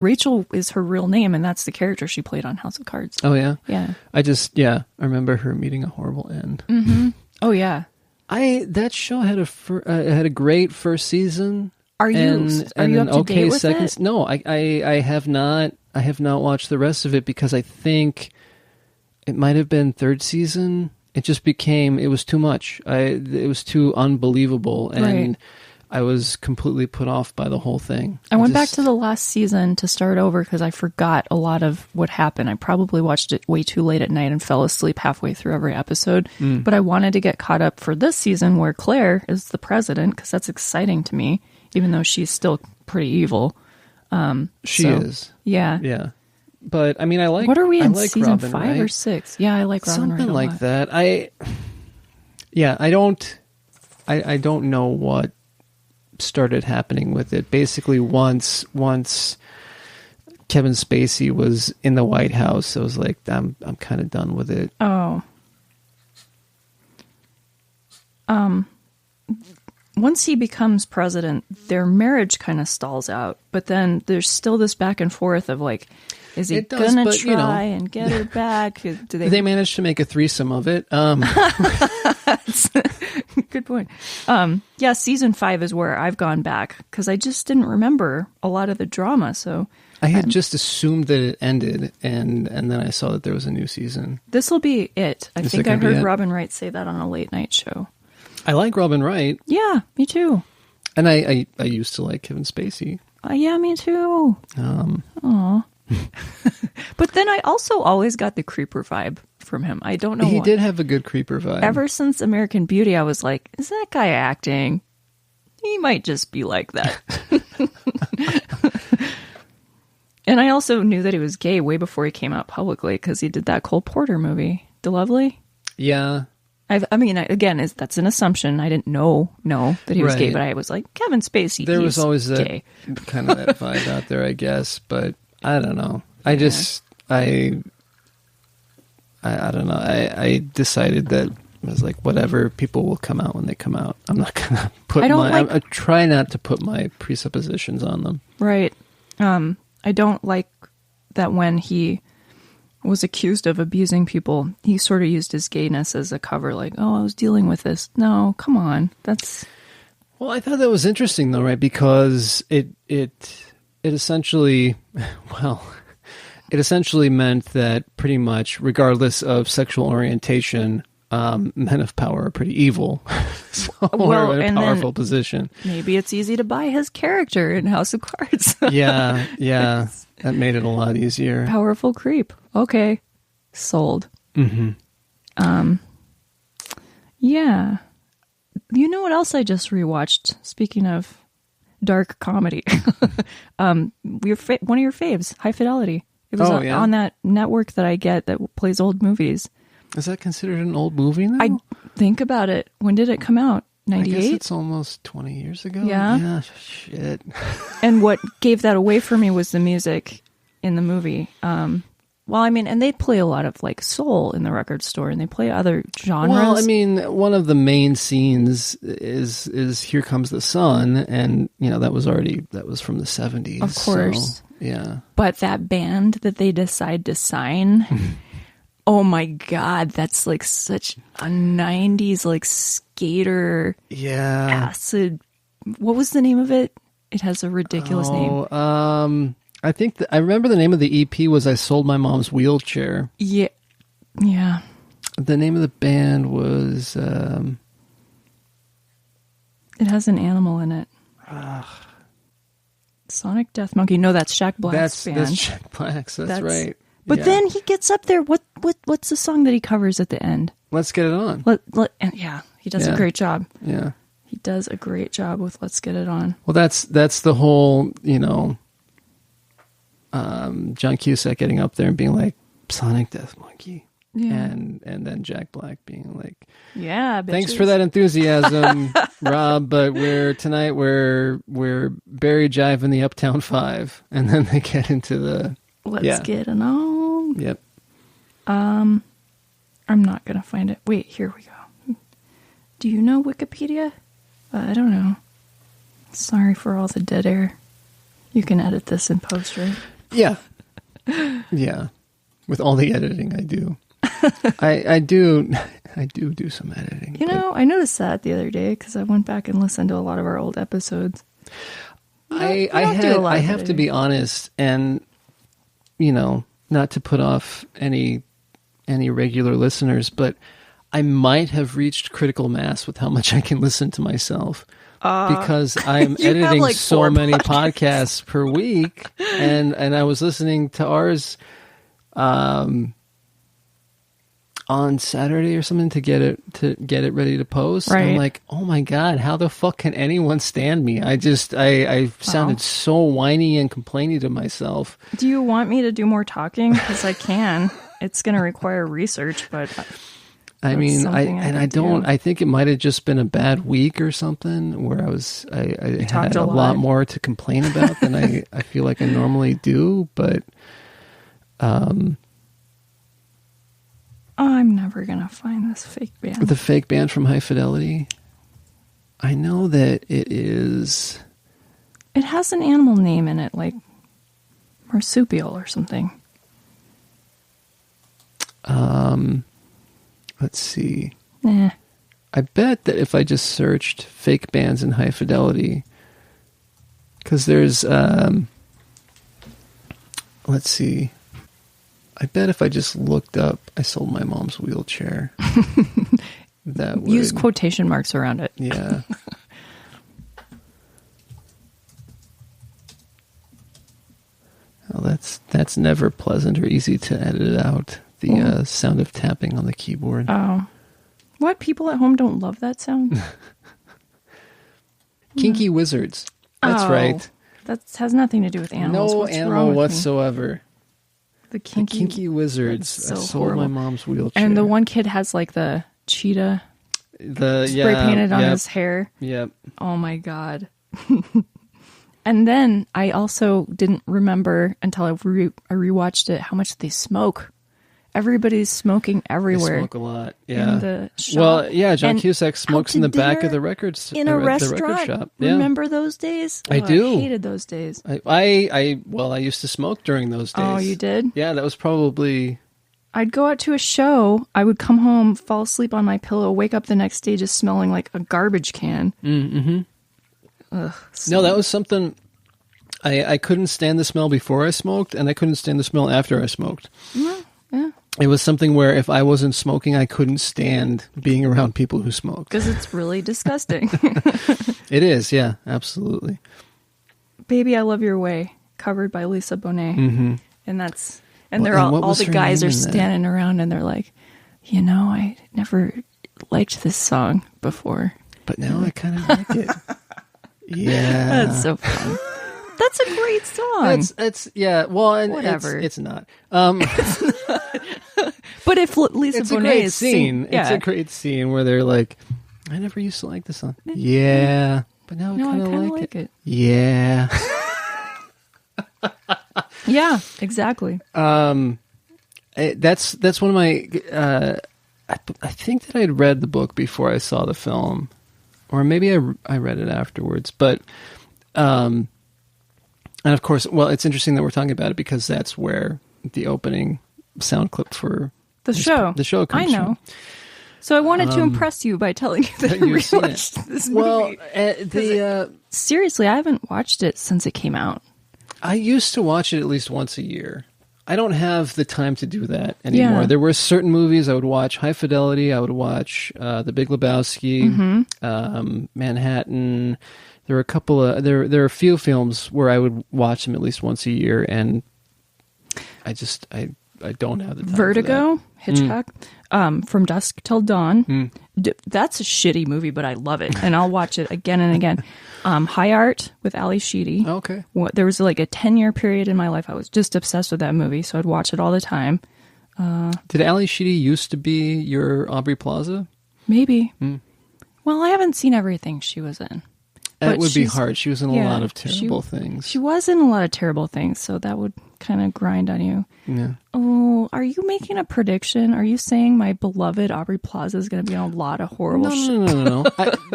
Rachel is her real name, and that's the character she played on House of Cards. Oh, yeah? Yeah. I remember her meeting a horrible end. Mm-hmm. Oh, yeah. That show had a great first season. Are you up to date with it? No, I have not. I have not watched the rest of it because I think it might have been third season. It just became, it was too much. It was too unbelievable, and right. I was completely put off by the whole thing. I went back to the last season to start over because I forgot a lot of what happened. I probably watched it way too late at night and fell asleep halfway through every episode. But I wanted to get caught up for this season where Claire is the president, because that's exciting to me, even though she's still pretty evil. She is. Yeah. Yeah. But I mean, I like. What are we in like season Robin 5 Wright. or 6? Yeah, I like Robin Wright Something a like lot. that. I don't know what started happening with it. Basically, once Kevin Spacey was in the White House, I was like, I'm kind of done with it. Oh. Once he becomes president, their marriage kind of stalls out. But then there's still this back and forth of like, is he gonna try and get her back? Do they managed to make a threesome of it. Good point. Yeah, season 5 is where I've gone back because I just didn't remember a lot of the drama. So I had just assumed that it ended, and then I saw that there was a new season. This will be it. I think I heard Robin Wright say that on a late night show. I like Robin Wright. Yeah, me too. And I used to like Kevin Spacey. Yeah, me too. Aw. But then I also always got the creeper vibe from him. I don't know He why. did have a good creeper vibe. Ever since American Beauty, I was like, is that guy acting? He might just be like that. And I also knew that he was gay way before he came out publicly because he did that Cole Porter movie, The Lovely. Yeah. That's an assumption. I didn't know that he was gay, Right. but I was like, Kevin Spacey, There was always that gay. kind of that vibe out there, I guess. But I don't know. I don't know. I decided that I was like, whatever, people will come out when they come out. I'm not going to put I try not to put my presuppositions on them. Right. I don't like that when he was accused of abusing people, he sort of used his gayness as a cover, like, oh, I was dealing with this. No, come on. Well, I thought that was interesting, though, right? Because it essentially, it essentially meant that pretty much, regardless of sexual orientation, men of power are pretty evil. So we're in a powerful position. Maybe it's easy to buy his character in House of Cards. Yeah. That made it a lot easier. Powerful creep. Okay. Sold. Mm-hmm. Yeah. You know what else I just rewatched? Speaking of dark comedy. One of your faves, High Fidelity. It was on that network that I get that plays old movies. Is that considered an old movie now? I think about it. When did it come out? 98? I guess it's almost 20 years ago. Yeah? Yeah, shit. And what gave that away for me was the music in the movie. And they play a lot of like soul in the record store, and they play other genres. Well, one of the main scenes is Here Comes the Sun, and that was from the 70s. Of course. So, yeah. But that band that they decide to sign, oh my God, that's like such a 90s like skater acid. What was the name of it? It has a ridiculous name. I think I remember the name of the EP was I Sold My Mom's Wheelchair. Yeah. The name of the band was... It has an animal in it. Sonic Death Monkey. No, that's Shaq Black's band. That's Shaq Black's. That's right. But then he gets up there. What's the song that he covers at the end? Let's Get It On. He does a great job. Yeah. He does a great job with Let's Get It On. Well, that's the whole, John Cusack getting up there and being like, Sonic Death Monkey. Yeah. And then Jack Black being like, yeah, bitches. Thanks for that enthusiasm, Rob, but tonight we're Barry Jive in the Uptown 5. And then they get into the Let's Get It On. Yep. I'm not gonna find it. Wait, here we go. Do you know Wikipedia? I don't know. Sorry for all the dead air. You can edit this in post, right? Yeah. Yeah. With all the editing I do. I do some editing. You know, I noticed that the other day because I went back and listened to a lot of our old episodes. I have to be honest, and you know, not to put off any regular listeners, but I might have reached critical mass with how much I can listen to myself. Because I'm editing like so many podcasts per week, and I was listening to ours on Saturday or something to get it ready to post. Right. I'm like, oh my god, how the fuck can anyone stand me? I sounded so whiny and complaining to myself. Do you want me to do more talking? Because I can. It's going to require research, but. I mean, I think it might have just been a bad week or something where I had a lot more to complain about than I feel like I normally do, but I'm never going to find this fake band. The fake band from High Fidelity. I know that it is. It has an animal name in it, like marsupial or something. Let's see. Nah. I bet that if I just searched fake bands in High Fidelity, because there's, let's see. I bet if I just looked up, I sold my mom's wheelchair. That would use quotation marks around it. Yeah. Well, that's never pleasant or easy to edit out. The sound of tapping on the keyboard. Oh. What? People at home don't love that sound? Kinky Wizards. That's right. That has nothing to do with animals. No What's animal whatsoever. The Kinky Wizards. So I sold horrible. my mom's wheelchair. And the one kid has like the cheetah spray painted on his hair. Yep. Oh my God. And then I also didn't remember until I rewatched it how much they smoke. Everybody's smoking everywhere. They smoke a lot, yeah. In the shop. Well, yeah, John Cusack smokes in the back of the records in a restaurant. The record shop. Yeah. Remember those days? I do. I hated those days. I used to smoke during those days. Oh, you did? Yeah, that was probably. I'd go out to a show. I would come home, fall asleep on my pillow, wake up the next day just smelling like a garbage can. Mm-hmm. Ugh. No, that was something. I couldn't stand the smell before I smoked, and I couldn't stand the smell after I smoked. Yeah. It was something where if I wasn't smoking, I couldn't stand being around people who smoked. Because it's really disgusting. It is, yeah, absolutely. Baby, I Love Your Way, covered by Lisa Bonet. Mm-hmm. And they're all the guys are standing around and they're like, you know, I never liked this song before. But now I kind of like it. Yeah. That's so fun. That's a great song. It's yeah. Well, and whatever. It's not. But if Lisa Bonet is scene, it's a great scene where they're like, "I never used to like this song." Yeah, but now I kind of like it. Yeah. Yeah, exactly. That's one of my. I think that I had read the book before I saw the film, or maybe I read it afterwards. But, and of course, well, it's interesting that we're talking about it because that's where the opening sound clip for the show comes I know. from. So I wanted to impress you by telling you that I rewatched this movie. Well, seriously, I haven't watched it since it came out. I used to watch it at least once a year. I don't have the time to do that anymore. Yeah. There were certain movies I would watch. High Fidelity, I would watch The Big Lebowski, Manhattan. There were a couple of there are a few films where I would watch them at least once a year, and I don't have the time. Vertigo, for that. Hitchcock, From Dusk Till Dawn. That's a shitty movie, but I love it, and I'll watch it again and again. High Art with Ali Sheedy. Okay. There was like a 10-year period in my life I was just obsessed with that movie, so I'd watch it all the time. Did Ali Sheedy used to be your Aubrey Plaza? Maybe. Well, I haven't seen everything she was in. It would be hard. She was in a lot of terrible things. She was in a lot of terrible things, so that would kind of grind on you. Yeah. Oh, are you making a prediction? Are you saying my beloved Aubrey Plaza is going to be in a lot of horrible shit? No.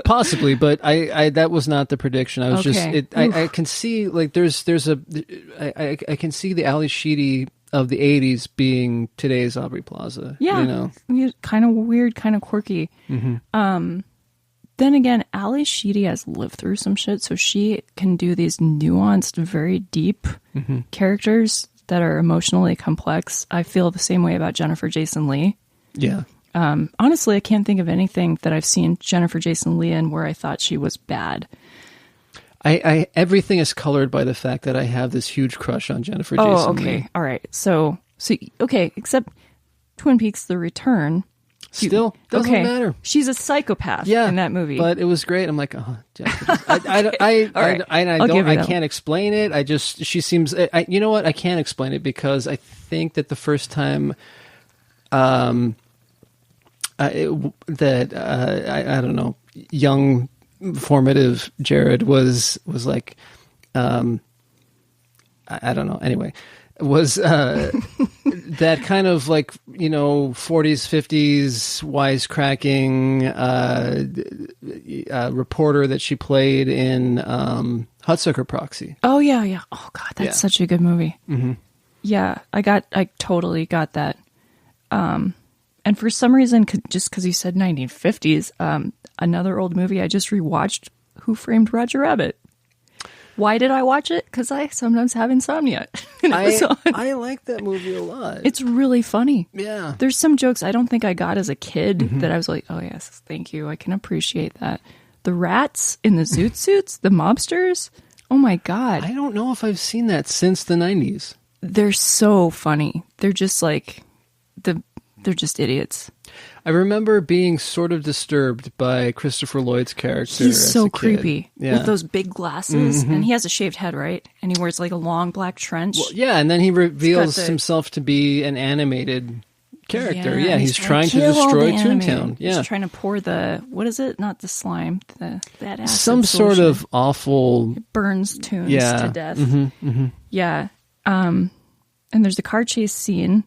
Possibly, but I that was not the prediction. I was I can see like I can see the Ali Sheedy of the 80s being today's Aubrey Plaza. Yeah. Kind of weird, kind of quirky. Mm-hmm. Then again, Ali Sheedy has lived through some shit, so she can do these nuanced, very deep characters that are emotionally complex. I feel the same way about Jennifer Jason Leigh. Yeah. Honestly, I can't think of anything that I've seen Jennifer Jason Leigh in where I thought she was bad. I everything is colored by the fact that I have this huge crush on Jennifer Jason Leigh. Okay. All right. So, except Twin Peaks: The Return. Still doesn't matter. She's a psychopath in that movie. But it was great. I'm like, I can't explain it. She seems, you know what? I can't explain it because I think that the first time, I don't know, young, formative Jared was like, I don't know. Anyway, was that kind of like, 40s, 50s wisecracking reporter that she played in Hudsucker Proxy. Oh, yeah. Oh, God, that's such a good movie. Mm-hmm. Yeah, I totally got that. And for some reason, just because you said 1950s, another old movie I just rewatched, Who Framed Roger Rabbit? Why did I watch it? Because I sometimes have insomnia. I like that movie a lot. It's really funny. Yeah. There's some jokes I don't think I got as a kid that I was like, oh, yes, thank you. I can appreciate that. The rats in the zoot suits, the mobsters. Oh, my God. I don't know if I've seen that since the 90s. They're so funny. They're just like, they're just idiots. I remember being sort of disturbed by Christopher Lloyd's character. He's so creepy with those big glasses, Mm-hmm. and he has a shaved head, right? And he wears like a long black trench. Well, yeah, and then he reveals himself to be an animated character. Yeah, he's trying to destroy Toontown. Yeah, he's trying to pour what is it? Not the slime, that acid some sort of awful. It burns Toons to death. Mm-hmm, mm-hmm. Yeah, and there's a car chase scene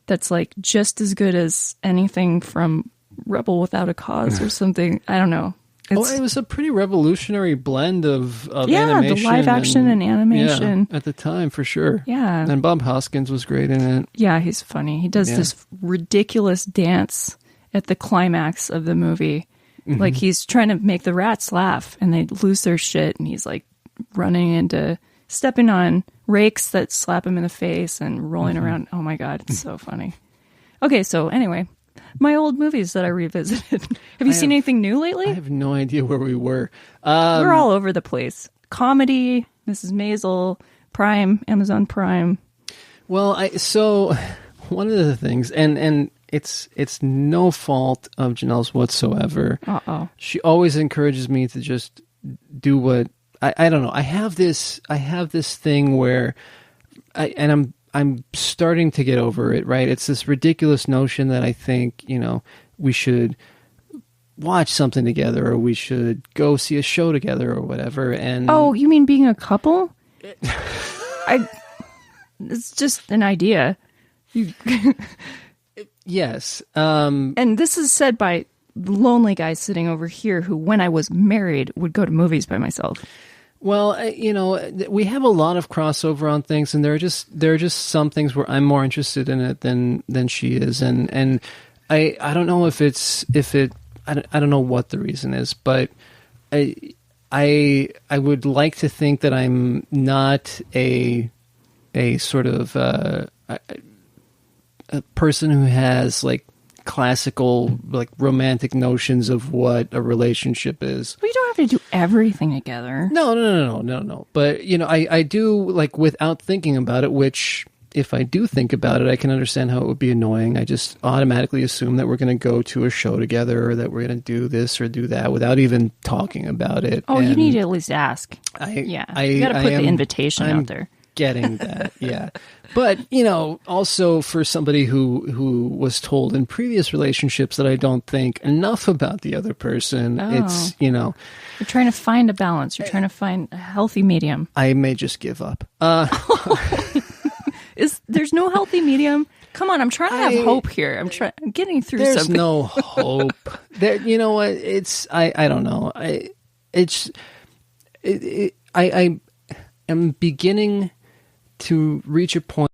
that's like just as good as anything from Rebel Without a Cause or something. I don't know. It was a pretty revolutionary blend of animation. The live action and animation. Yeah, at the time, for sure. Yeah. And Bob Hoskins was great in it. Yeah, he's funny. He does this ridiculous dance at the climax of the movie. Mm-hmm. Like he's trying to make the rats laugh and they lose their shit and he's like stepping on rakes that slap him in the face and rolling around. Oh my God, it's so funny. Okay, so anyway, my old movies that I revisited. Have you seen anything new lately? I have no idea where we were. We're all over the place. Comedy, Mrs. Maisel, Prime, Amazon Prime. Well, so one of the things, and it's no fault of Janelle's whatsoever. She always encourages me to just do what I don't know. I have this thing where I'm starting to get over it, right? It's this ridiculous notion that I think, we should watch something together or we should go see a show together or whatever. And oh, you mean being a couple? It's just an idea. Yes. And this is said by the lonely guy sitting over here who, when I was married, would go to movies by myself. Well, we have a lot of crossover on things, and there are just some things where I'm more interested in it than she is, and I don't know I don't know what the reason is, but I would like to think that I'm not a sort of a person who has like classical like romantic notions of what a relationship is. Well, you don't have to do everything together. No. But I do, like, without thinking about it, which if I do think about it, I can understand how it would be annoying. I just automatically assume that we're going to go to a show together or that we're going to do this or do that without even talking about it. Oh, you need to at least ask. You got to put the invitation out there. Getting that, yeah. But, also for somebody who was told in previous relationships that I don't think enough about the other person, it's, You're trying to find a balance. You're trying to find a healthy medium. I may just give up. There's no healthy medium. Come on, I'm trying to have hope here. I'm getting through there's something. no hope. There, you know what? It's I don't know. I am beginning to reach a point